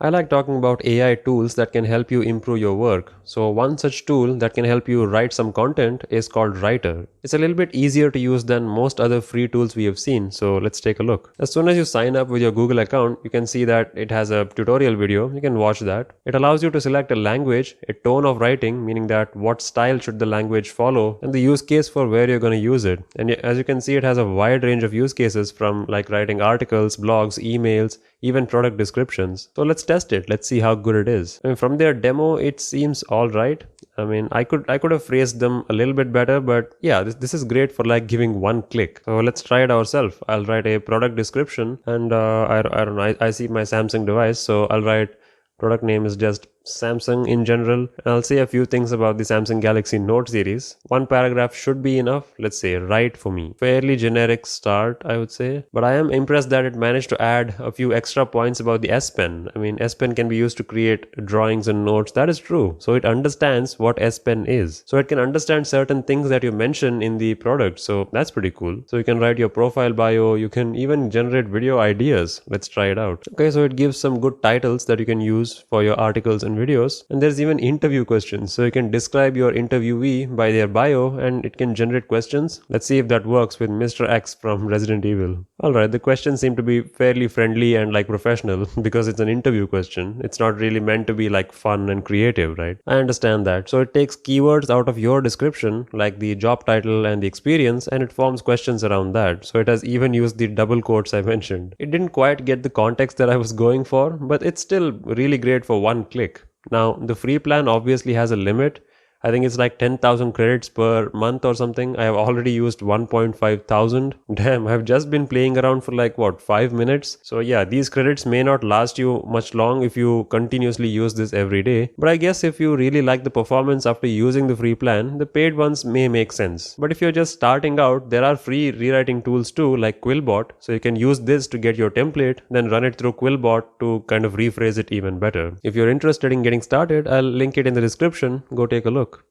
I like talking about AI tools that can help you improve your work. So, one such tool that can help you write some content is called Rytr. It's a little bit easier to use than most other free tools we have seen, so let's take a look. As soon as you sign up with your Google account, you can see that it has a tutorial video. You can watch that. It allows you to select a language, a tone of writing, meaning that what style should the language follow, and the use case for where you're going to use it. And as you can see, it has a wide range of use cases from like writing articles, blogs, emails, even product descriptions. So let's test it. Let's see how good it is. I mean, from their demo, it seems all right. I mean, I could have phrased them a little bit better, but yeah, this is great for like giving one click. So let's try it ourselves. I'll write a product description, and I don't know. I see my Samsung device, so I'll write product name is just Samsung in general, and I'll say a few things about the Samsung Galaxy Note series. One paragraph should be enough. Let's say write for me. Fairly generic start, I would say, but I am impressed that it managed to add a few extra points about the S Pen. I mean, S Pen can be used to create drawings and notes. That is true. So it understands what S Pen is. So it can understand certain things that you mention in the product. So that's pretty cool. So you can write your profile bio. You can even generate video ideas. Let's try it out. Okay, so it gives some good titles that you can use for your articles and videos, and there's even interview questions, so you can describe your interviewee by their bio and it can generate questions. Let's see if that works with Mr. X from Resident Evil. Alright, the questions seem to be fairly friendly and like professional because it's an interview question. It's not really meant to be like fun and creative, right? I understand that. So it takes keywords out of your description like the job title and the experience, and it forms questions around that. So it has even used the double quotes I mentioned. It didn't quite get the context that I was going for, but it's still really great for one click. Now, the free plan obviously has a limit. I think it's like 10,000 credits per month or something. I have already used 1.5 thousand. Damn, I've just been playing around for like what, 5 minutes? So yeah, these credits may not last you much long if you continuously use this every day. But I guess if you really like the performance after using the free plan, the paid ones may make sense. But if you're just starting out, there are free rewriting tools too, like Quillbot. So you can use this to get your template, then run it through Quillbot to kind of rephrase it even better. If you're interested in getting started, I'll link it in the description. Go take a look.